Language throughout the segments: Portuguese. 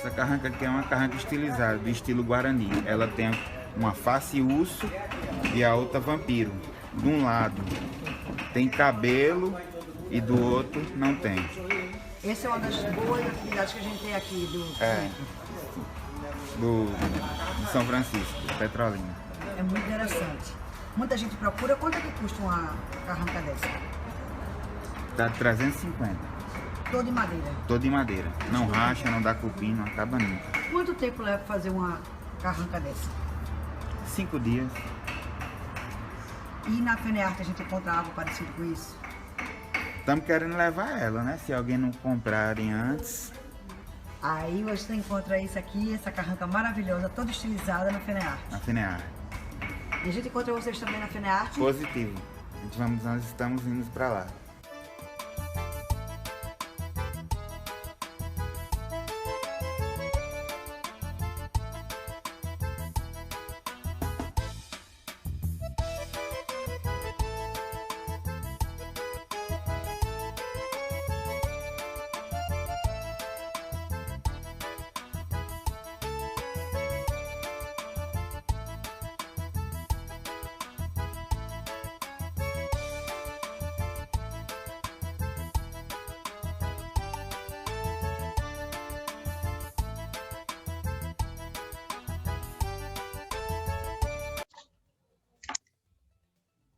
Essa carranca aqui é uma carranca estilizada, do estilo Guarani. Ela tem uma face urso e a outra vampiro. De um lado tem cabelo e do outro não tem. Essa é uma das boas atividades que a gente tem aqui do centro. De São Francisco, Petrolina. É muito interessante. Muita gente procura. Quanto é que custa uma carranca dessa? Tá 350. Toda em madeira. Todo em madeira. Não racha, não dá cupim, não acaba nunca. Quanto tempo leva pra fazer uma carranca dessa? 5 dias. E na FENEARTE a gente encontra algo parecido com isso? Estamos querendo levar ela, né? Se alguém não comprarem antes. Aí você encontra isso aqui, essa carranca maravilhosa, toda estilizada na FENEARTE. Na FENEARTE. E a gente encontra vocês também na FENEARTE? Positivo. Nós estamos indo para lá.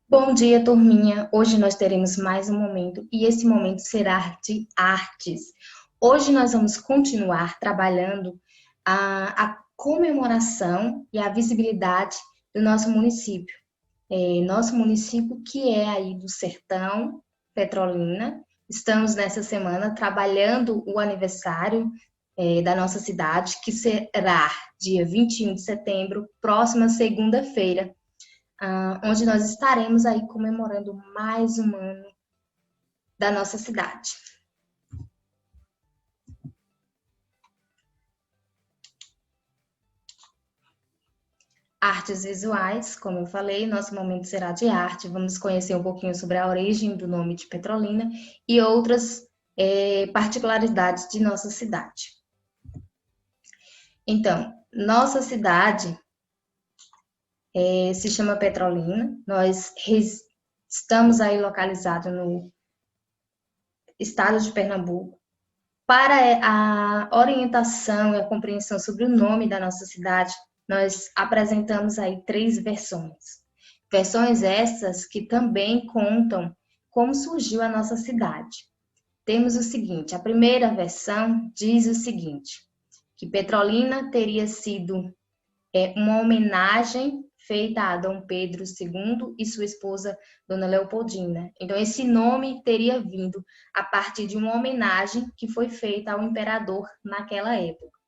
Bom dia, turminha! Hoje nós teremos mais um momento e esse momento será de artes. Hoje nós vamos continuar trabalhando a comemoração e a visibilidade do nosso município. Nosso município que é aí do Sertão, Petrolina. Estamos nessa semana trabalhando o aniversário da nossa cidade, que será dia 21 de setembro, próxima segunda-feira. Onde nós estaremos aí comemorando mais um ano da nossa cidade. Artes visuais, como eu falei, nosso momento será de arte. Vamos conhecer um pouquinho sobre a origem do nome de Petrolina e outras particularidades de nossa cidade. Então, nossa cidade se chama Petrolina. Nós estamos aí localizados no estado de Pernambuco. Para a orientação e a compreensão sobre o nome da nossa cidade, nós apresentamos aí 3 versões. Versões essas que também contam como surgiu a nossa cidade. Temos o seguinte, a primeira versão diz o seguinte, que Petrolina teria sido uma homenagem feita a Dom Pedro II e sua esposa, Dona Leopoldina. Então, esse nome teria vindo a partir de uma homenagem que foi feita ao imperador naquela época.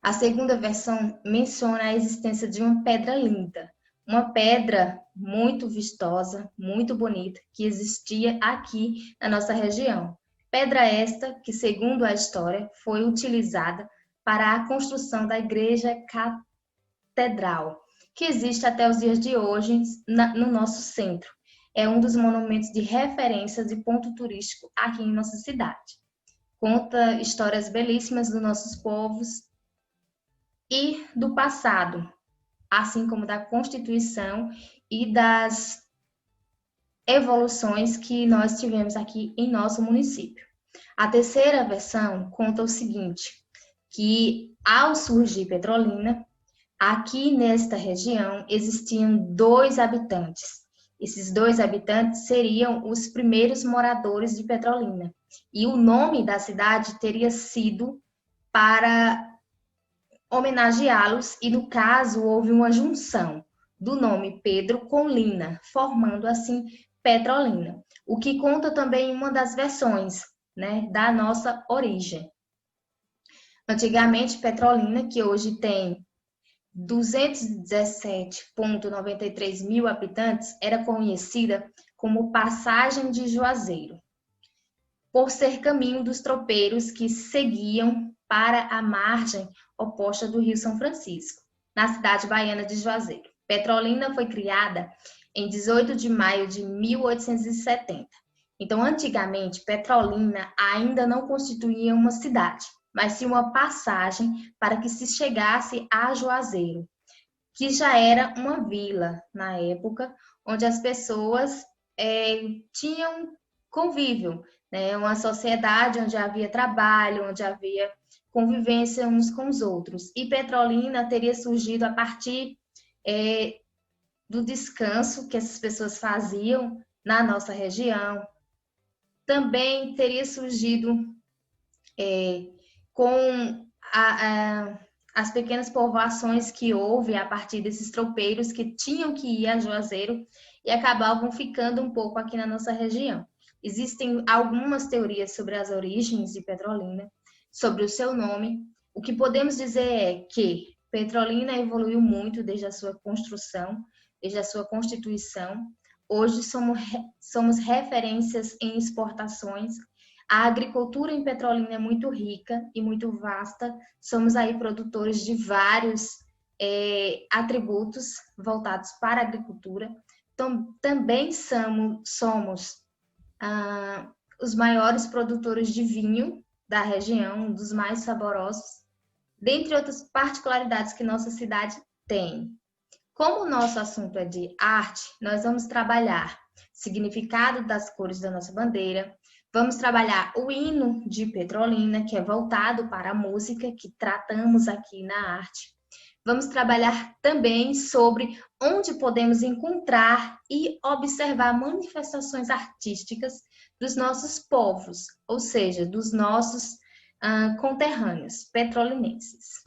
A segunda versão menciona a existência de uma pedra linda, uma pedra muito vistosa, muito bonita, que existia aqui na nossa região. Pedra esta que, segundo a história, foi utilizada para a construção da igreja catedral, que existe até os dias de hoje no nosso centro. É um dos monumentos de referência de ponto turístico aqui em nossa cidade. Conta histórias belíssimas dos nossos povos e do passado, assim como da Constituição e das evoluções que nós tivemos aqui em nosso município. A terceira versão conta o seguinte, que ao surgir Petrolina, aqui nesta região existiam 2 habitantes. Esses 2 habitantes seriam os primeiros moradores de Petrolina. E o nome da cidade teria sido para homenageá-los e, no caso, houve uma junção do nome Pedro com Lina, formando assim Petrolina. O que conta também uma das versões, né, da nossa origem. Antigamente, Petrolina, que hoje tem 217,93 mil habitantes, era conhecida como Passagem de Juazeiro, por ser caminho dos tropeiros que seguiam para a margem oposta do Rio São Francisco, na cidade baiana de Juazeiro. Petrolina foi criada em 18 de maio de 1870. Então, antigamente, Petrolina ainda não constituía uma cidade. mas sim uma passagem para que se chegasse a Juazeiro, que já era uma vila na época, onde as pessoas tinham convívio, né? Uma sociedade onde havia trabalho, onde havia convivência uns com os outros. E Petrolina teria surgido a partir do descanso que essas pessoas faziam na nossa região. Também teria surgido com as pequenas povoações que houve a partir desses tropeiros que tinham que ir a Juazeiro e acabavam ficando um pouco aqui na nossa região. Existem algumas teorias sobre as origens de Petrolina, sobre o seu nome. O que podemos dizer é que Petrolina evoluiu muito desde a sua construção, desde a sua constituição. Hoje somos referências em exportações. A agricultura em Petrolina é muito rica e muito vasta. Somos aí produtores de vários atributos voltados para a agricultura. Então, também somos os maiores produtores de vinho da região, um dos mais saborosos, dentre outras particularidades que nossa cidade tem. Como o nosso assunto é de arte, nós vamos trabalhar significado das cores da nossa bandeira, vamos trabalhar o hino de Petrolina, que é voltado para a música, que tratamos aqui na arte. Vamos trabalhar também sobre onde podemos encontrar e observar manifestações artísticas dos nossos povos, ou seja, dos nossos conterrâneos petrolinenses.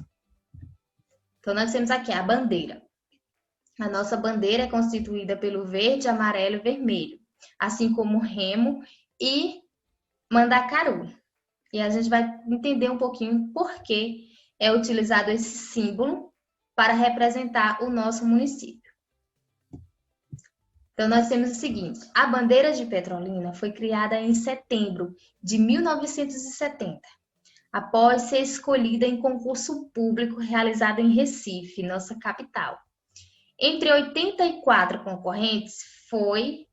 Então, nós temos aqui a bandeira. A nossa bandeira é constituída pelo verde, amarelo e vermelho, assim como remo e mandacaru. E a gente vai entender um pouquinho por que é utilizado esse símbolo para representar o nosso município. Então, nós temos o seguinte: a bandeira de Petrolina foi criada em setembro de 1970, após ser escolhida em concurso público realizado em Recife, nossa capital. Entre 84 concorrentes, foi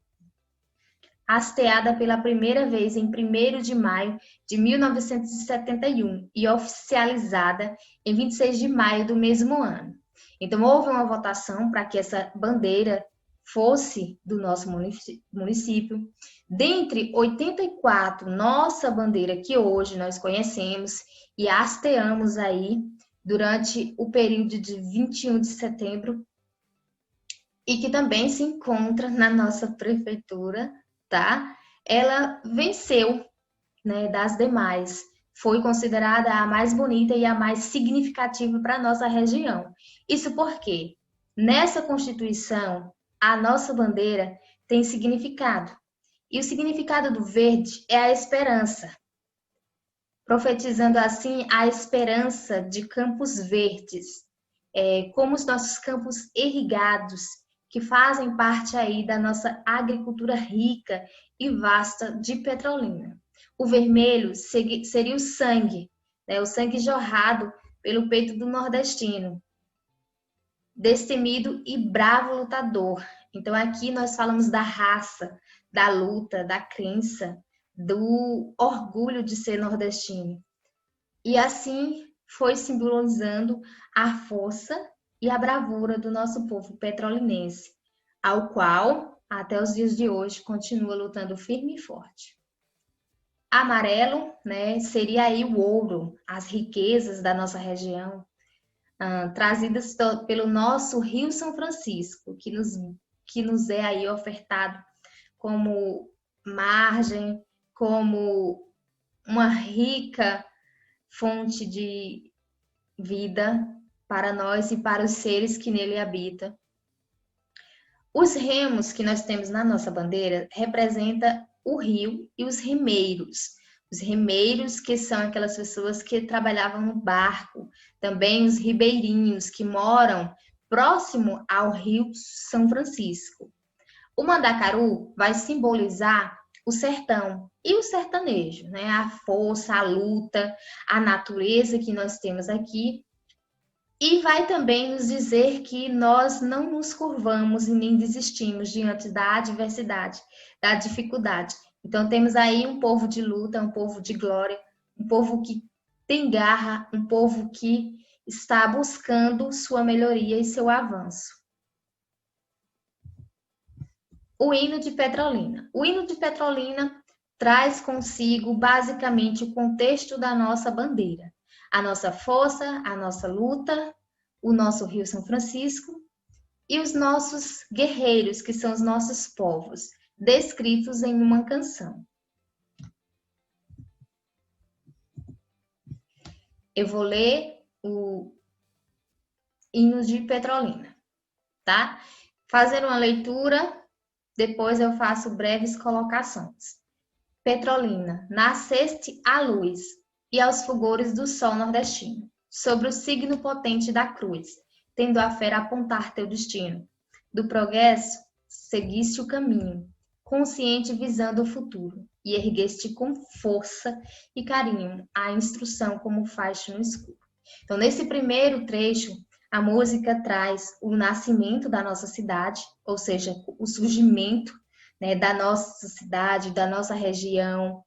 hasteada pela primeira vez em 1º de maio de 1971 e oficializada em 26 de maio do mesmo ano. Então, houve uma votação para que essa bandeira fosse do nosso município. Dentre 84, nossa bandeira que hoje nós conhecemos e hasteamos aí durante o período de 21 de setembro, e que também se encontra na nossa prefeitura, tá? Ela venceu, né, das demais. Foi considerada a mais bonita e a mais significativa para a nossa região. Isso porque, nessa Constituição, a nossa bandeira tem significado. E o significado do verde é a esperança, profetizando assim a esperança de campos verdes, como os nossos campos irrigados, que fazem parte aí da nossa agricultura rica e vasta de Petrolina. O vermelho seria o sangue, né? O sangue jorrado pelo peito do nordestino, destemido e bravo lutador. Então aqui nós falamos da raça, da luta, da crença, do orgulho de ser nordestino. E assim foi simbolizando a força e a bravura do nosso povo petrolinense, ao qual, até os dias de hoje, continua lutando firme e forte. Amarelo, né, seria aí o ouro, as riquezas da nossa região, trazidas pelo nosso Rio São Francisco, que nos é aí ofertado como margem, como uma rica fonte de vida para nós e para os seres que nele habitam. Os remos que nós temos na nossa bandeira representam o rio e os remeiros. Os remeiros, que são aquelas pessoas que trabalhavam no barco. Também os ribeirinhos, que moram próximo ao Rio São Francisco. O mandacaru vai simbolizar o sertão e o sertanejo, né? A força, a luta, a natureza que nós temos aqui. E vai também nos dizer que nós não nos curvamos e nem desistimos diante da adversidade, da dificuldade. Então, temos aí um povo de luta, um povo de glória, um povo que tem garra, um povo que está buscando sua melhoria e seu avanço. O hino de Petrolina. O hino de Petrolina traz consigo, basicamente, o contexto da nossa bandeira. A nossa força, a nossa luta, o nosso Rio São Francisco e os nossos guerreiros, que são os nossos povos, descritos em uma canção. Eu vou ler o hino de Petrolina, tá? Fazer uma leitura, depois eu faço breves colocações. Petrolina, nasceste à luz e aos fulgores do sol nordestino, sobre o signo potente da cruz, tendo a fé a apontar teu destino. Do progresso, seguiste o caminho, consciente visando o futuro, e ergueste com força e carinho a instrução como faixa no escuro. Então, nesse primeiro trecho, a música traz o nascimento da nossa cidade, ou seja, o surgimento, né, da nossa cidade, da nossa região,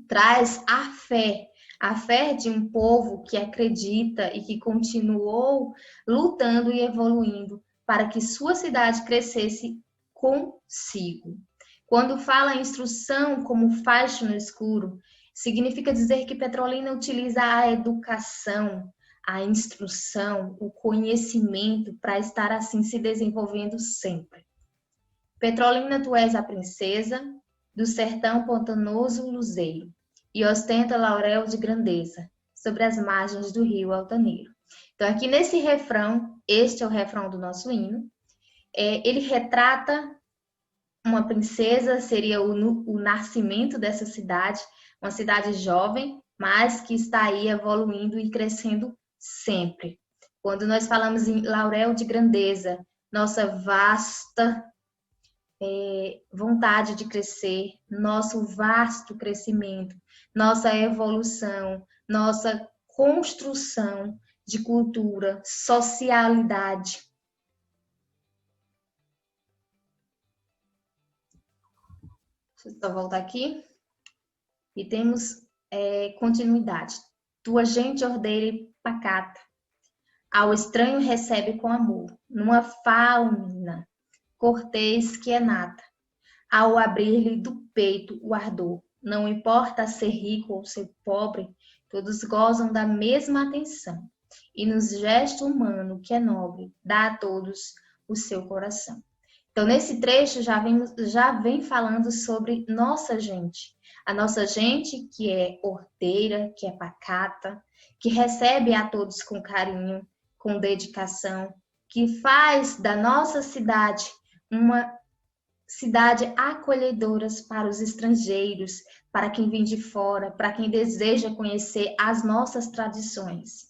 traz a fé de um povo que acredita e que continuou lutando e evoluindo para que sua cidade crescesse consigo. Quando fala em instrução como faixa no escuro, significa dizer que Petrolina utiliza a educação, a instrução, o conhecimento para estar assim se desenvolvendo sempre. Petrolina, tu és a princesa do sertão pantanoso luzeiro, e ostenta laurel de grandeza sobre as margens do rio Altaneiro. Então, aqui nesse refrão, este é o refrão do nosso hino, ele retrata uma princesa, seria o nascimento dessa cidade, uma cidade jovem, mas que está aí evoluindo e crescendo sempre. Quando nós falamos em laurel de grandeza, nossa vasta vontade de crescer, nosso vasto crescimento, nossa evolução, nossa construção de cultura, socialidade. Deixa eu só voltar aqui. E temos continuidade. Tua gente ordeira e pacata, ao estranho recebe com amor, numa fauna cortês que é nata, ao abrir-lhe do peito o ardor. Não importa ser rico ou ser pobre, todos gozam da mesma atenção. E nos gesto humano que é nobre, dá a todos o seu coração. Então, nesse trecho já vem falando sobre nossa gente. A nossa gente que é horteira, que é pacata, que recebe a todos com carinho, com dedicação, que faz da nossa cidade uma cidade acolhedora para os estrangeiros, para quem vem de fora, para quem deseja conhecer as nossas tradições.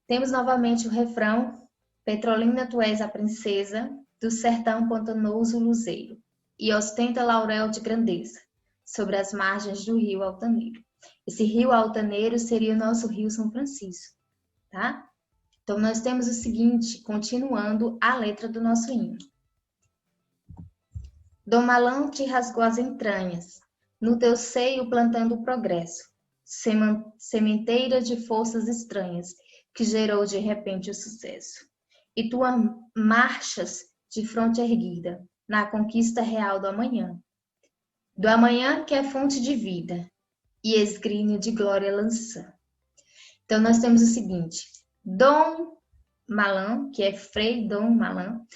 Temos novamente o refrão: Petrolina, tu és a princesa do sertão pantanoso luzeiro, e ostenta laurel de grandeza sobre as margens do rio Altaneiro. Esse rio Altaneiro seria o nosso rio São Francisco, tá? Então, nós temos o seguinte, continuando a letra do nosso hino. Dom Malão te rasgou as entranhas, no teu seio plantando o progresso, sementeira de forças estranhas, que gerou de repente o sucesso. E tu marchas de fronte erguida, na conquista real do amanhã que é fonte de vida, e esgrínio de glória lança. Então, nós temos o seguinte, Dom Malão, que é Frei Dom Malão,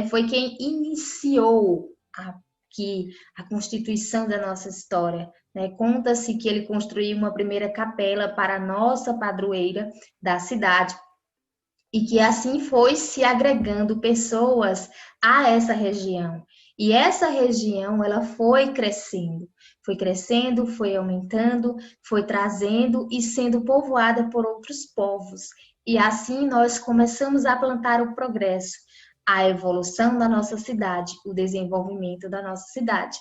foi quem iniciou a constituição da nossa história. Conta-se que ele construiu uma primeira capela para a nossa padroeira da cidade, e que assim foi se agregando pessoas a essa região. E essa região, ela foi crescendo, foi aumentando, foi trazendo e sendo povoada por outros povos. E assim nós começamos a plantar o progresso, a evolução da nossa cidade, o desenvolvimento da nossa cidade.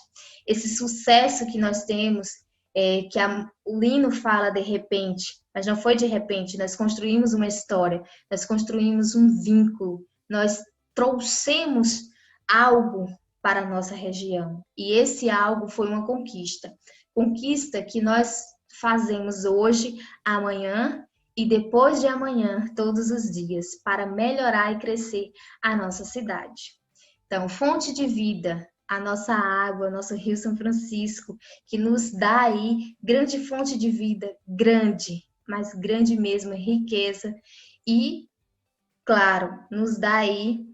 Esse sucesso que nós temos, que o hino fala de repente, mas não foi de repente, nós construímos uma história, nós construímos um vínculo, nós trouxemos algo para a nossa região. E esse algo foi uma conquista que nós fazemos hoje, amanhã e depois de amanhã, todos os dias, para melhorar e crescer a nossa cidade. Então, fonte de vida, a nossa água, nosso Rio São Francisco, que nos dá aí grande fonte de vida, grande, mas grande mesmo, riqueza, e, claro, nos dá aí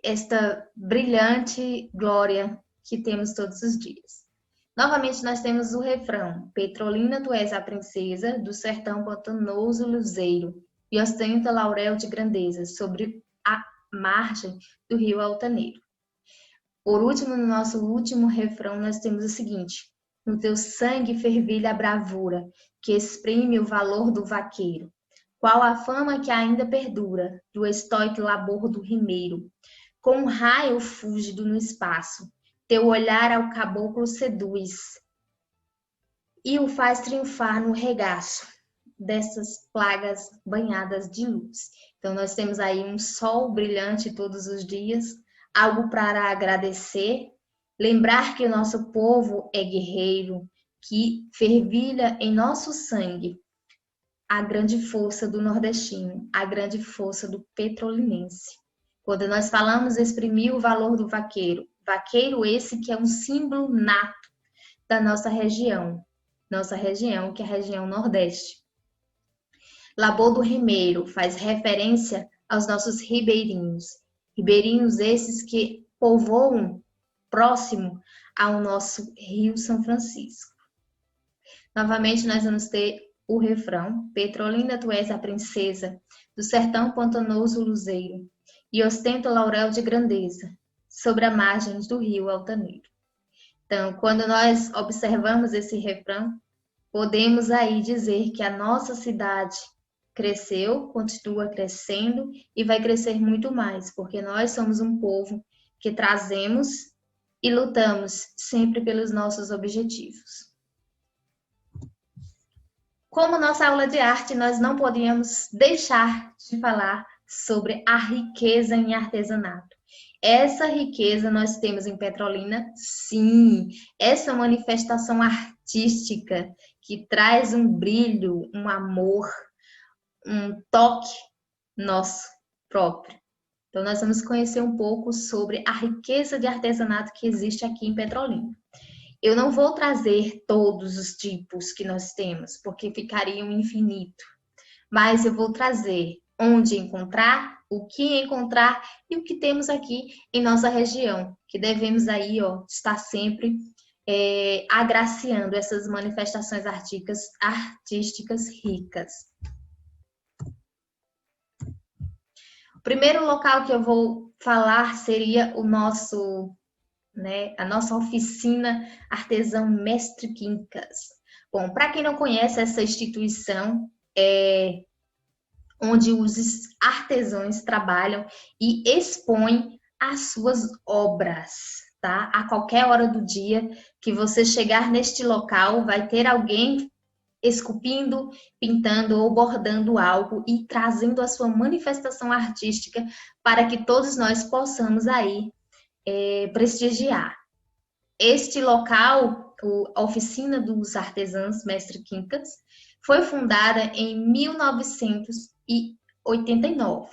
esta brilhante glória que temos todos os dias. Novamente, nós temos o refrão: Petrolina, tu és a princesa do sertão pantanoso luzeiro, e ostenta laurel de grandeza sobre a margem do rio Altaneiro. Por último, no nosso último refrão, nós temos o seguinte: no teu sangue fervilha a bravura, que exprime o valor do vaqueiro, qual a fama que ainda perdura do estoico labor do rimeiro. Com um raio fúlgido no espaço, teu olhar ao caboclo seduz e o faz triunfar no regaço dessas plagas banhadas de luz. Então, nós temos aí um sol brilhante todos os dias, algo para agradecer, lembrar que o nosso povo é guerreiro, que fervilha em nosso sangue a grande força do nordestino, a grande força do petrolinense. Quando nós falamos exprimir o valor do vaqueiro, vaqueiro esse que é um símbolo nato da nossa região que é a região Nordeste. Labor do Rimeiro faz referência aos nossos ribeirinhos, ribeirinhos esses que povoam próximo ao nosso Rio São Francisco. Novamente nós vamos ter o refrão: Petrolina, tu és a princesa do sertão pantanoso luzeiro, e ostenta o laurel de grandeza sobre a margem do rio Altaneiro. Então, quando nós observamos esse refrão, podemos aí dizer que a nossa cidade cresceu, continua crescendo e vai crescer muito mais, porque nós somos um povo que trazemos e lutamos sempre pelos nossos objetivos. Como nossa aula de arte, nós não podíamos deixar de falar sobre a riqueza em artesanato. Essa riqueza nós temos em Petrolina, sim, essa manifestação artística que traz um brilho, um amor, um toque nosso próprio. Então, nós vamos conhecer um pouco sobre a riqueza de artesanato que existe aqui em Petrolina. Eu não vou trazer todos os tipos que nós temos, porque ficaria um infinito, mas eu vou trazer onde encontrar, o que encontrar e o que temos aqui em nossa região, que devemos aí, estar sempre agraciando essas manifestações artísticas ricas. O primeiro local que eu vou falar seria a nossa oficina Artesão Mestre Quincas. Bom, para quem não conhece essa instituição, onde os artesãos trabalham e expõem as suas obras, tá? A qualquer hora do dia que você chegar neste local, vai ter alguém esculpindo, pintando ou bordando algo e trazendo a sua manifestação artística para que todos nós possamos aí prestigiar. Este local, a Oficina dos Artesãos Mestre Quincas, foi fundada em 1989.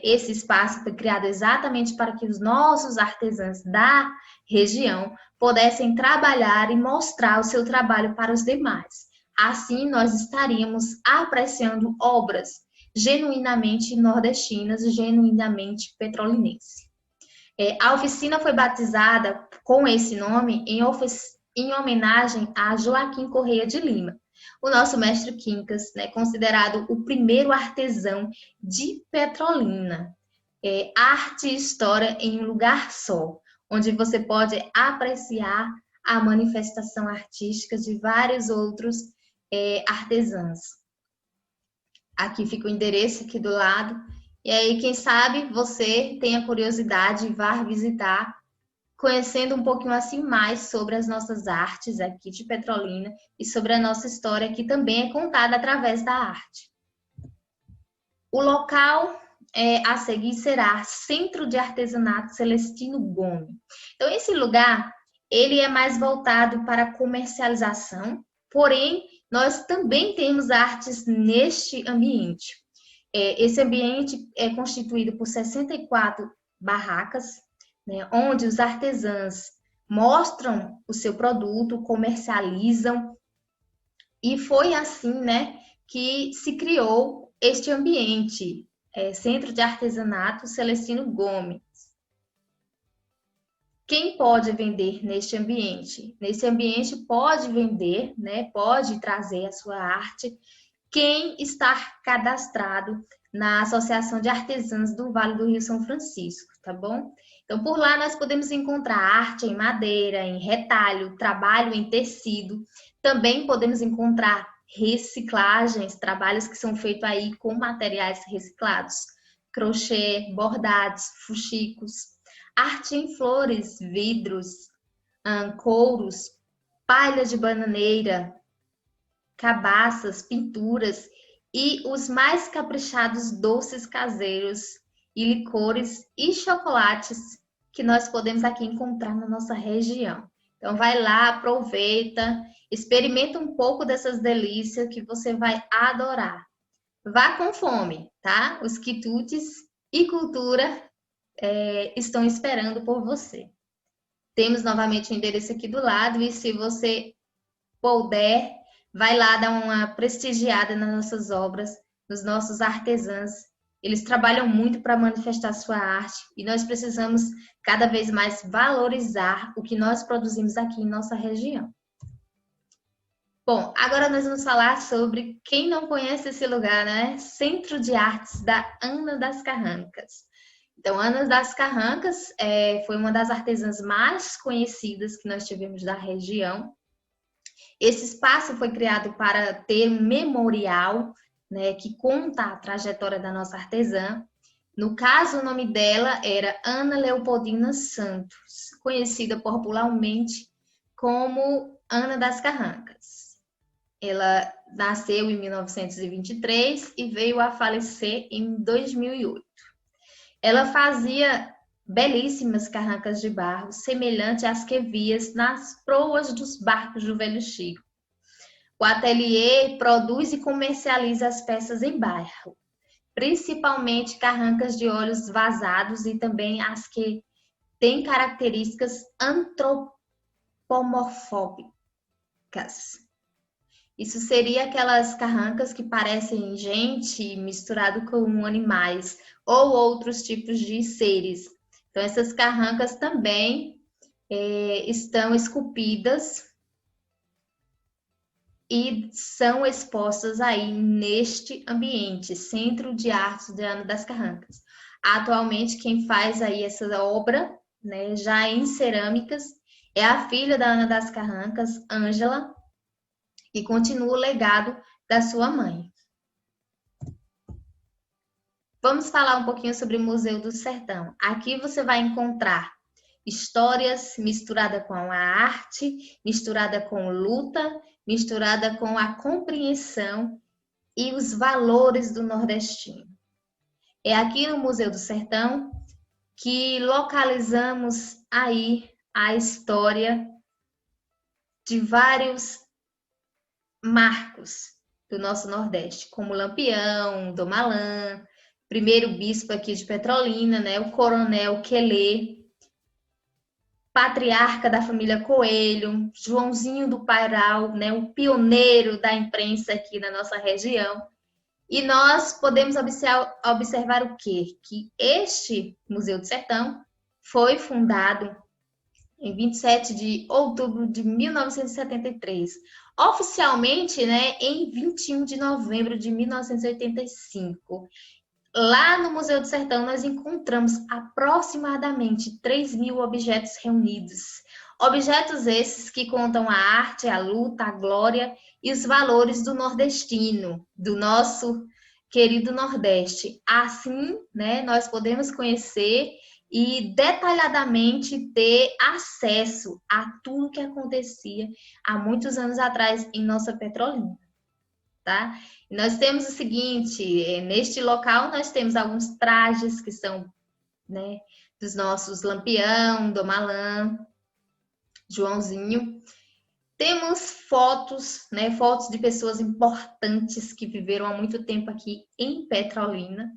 Esse espaço foi criado exatamente para que os nossos artesãos da região pudessem trabalhar e mostrar o seu trabalho para os demais. Assim, nós estaríamos apreciando obras genuinamente nordestinas, genuinamente petrolinenses. A oficina foi batizada com esse nome em homenagem a Joaquim Correia de Lima, o nosso mestre Quincas, considerado o primeiro artesão de Petrolina. Arte e história em um lugar só, onde você pode apreciar a manifestação artística de vários outros artesãos. Aqui fica o endereço aqui do lado. E aí, quem sabe você tenha curiosidade e vá visitar, conhecendo um pouquinho assim mais sobre as nossas artes aqui de Petrolina e sobre a nossa história, que também é contada através da arte. O local a seguir será Centro de Artesanato Celestino Gomes. Então, esse lugar, ele é mais voltado para comercialização, Porém, nós também temos artes neste ambiente. Esse ambiente é constituído por 64 barracas, né, onde os artesãos mostram o seu produto, comercializam, e foi assim, né, que se criou este ambiente, Centro de Artesanato Celestino Gomes. Quem pode vender neste ambiente? Nesse ambiente pode vender, né, pode trazer a sua arte, quem está cadastrado na Associação de Artesãs do Vale do Rio São Francisco, tá bom? Então, por lá nós podemos encontrar arte em madeira, em retalho, trabalho em tecido. Também podemos encontrar reciclagens, trabalhos que são feitos aí com materiais reciclados, crochê, bordados, fuxicos, arte em flores, vidros, couros, palha de bananeira, cabaças, pinturas e os mais caprichados doces caseiros e licores e chocolates que nós podemos aqui encontrar na nossa região. Então vai lá, aproveita, experimenta um pouco dessas delícias que você vai adorar. Vá com fome, tá? Os quitutes e cultura estão esperando por você. Temos novamente o endereço aqui do lado e se você puder, vai lá dar uma prestigiada nas nossas obras, nos nossos artesãos. Eles trabalham muito para manifestar sua arte e nós precisamos cada vez mais valorizar o que nós produzimos aqui em nossa região. Bom, agora nós vamos falar sobre quem não conhece esse lugar, né? Centro de Artes da Ana das Carrancas. Então, Ana das Carrancas foi uma das artesãs mais conhecidas que nós tivemos da região. Esse espaço foi criado para ter um memorial, né, que conta a trajetória da nossa artesã. No caso, o nome dela era Ana Leopoldina Santos, conhecida popularmente como Ana das Carrancas. Ela nasceu em 1923 e veio a falecer em 2008. Ela fazia belíssimas carrancas de barro, semelhante às que vias nas proas dos barcos do Velho Chico. O ateliê produz e comercializa as peças em barro, principalmente carrancas de olhos vazados e também as que têm características antropomorfóbicas. Isso seria aquelas carrancas que parecem gente misturado com animais ou outros tipos de seres. Então, essas carrancas também estão esculpidas e são expostas aí neste ambiente, Centro de Artes de Ana das Carrancas. Atualmente, quem faz aí essa obra, né, já em cerâmicas, é a filha da Ana das Carrancas, Ângela, e continua o legado da sua mãe. Vamos falar um pouquinho sobre o Museu do Sertão. Aqui você vai encontrar histórias misturada com a arte, misturada com luta, misturada com a compreensão e os valores do nordestino. É aqui no Museu do Sertão que localizamos aí a história de vários marcos do nosso Nordeste, como Lampião, Dom Malan, primeiro bispo aqui de Petrolina, né, o Coronel Quelê, patriarca da família Coelho, Joãozinho do Pairal, né, o pioneiro da imprensa aqui na nossa região. E nós podemos observar o quê? Que este Museu do Sertão foi fundado em 27 de outubro de 1973. Oficialmente, né, em 21 de novembro de 1985. Lá no Museu do Sertão, nós encontramos aproximadamente 3.000 objetos reunidos. Objetos esses que contam a arte, a luta, a glória e os valores do nordestino, do nosso querido Nordeste. Assim, né, nós podemos conhecer e detalhadamente ter acesso a tudo que acontecia há muitos anos atrás em nossa Petrolina, tá? E nós temos o seguinte, neste local nós temos alguns trajes que são, né, dos nossos Lampião, Dom Malan, Joãozinho. Temos fotos, né? Fotos de pessoas importantes que viveram há muito tempo aqui em Petrolina.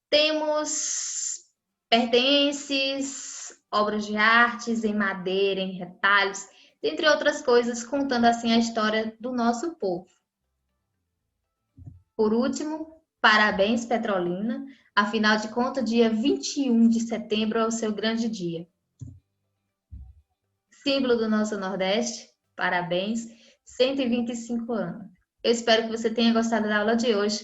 Temos pertences, obras de artes em madeira, em retalhos, entre outras coisas, contando assim a história do nosso povo. Por último, parabéns, Petrolina. Afinal de contas, dia 21 de setembro é o seu grande dia. Símbolo do nosso Nordeste, parabéns, 125 anos. Eu espero que você tenha gostado da aula de hoje.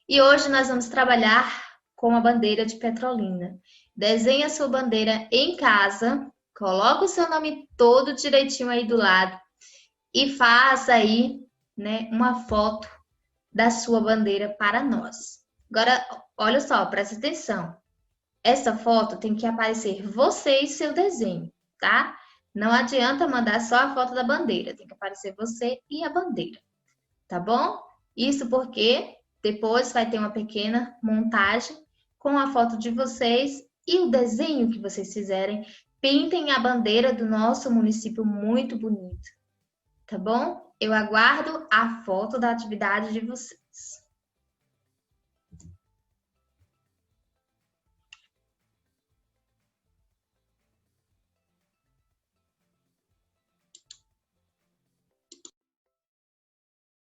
E hoje nós vamos trabalhar com a bandeira de Petrolina. Desenhe a sua bandeira em casa, coloque o seu nome todo direitinho aí do lado e faça aí, né, uma foto da sua bandeira para nós. Agora, olha só, presta atenção. Essa foto tem que aparecer você e seu desenho, tá? Não adianta mandar só a foto da bandeira, tem que aparecer você e a bandeira, tá bom? Isso porque depois vai ter uma pequena montagem com a foto de vocês e o desenho que vocês fizerem. Pintem a bandeira do nosso município muito bonito, tá bom? Eu aguardo a foto da atividade de vocês.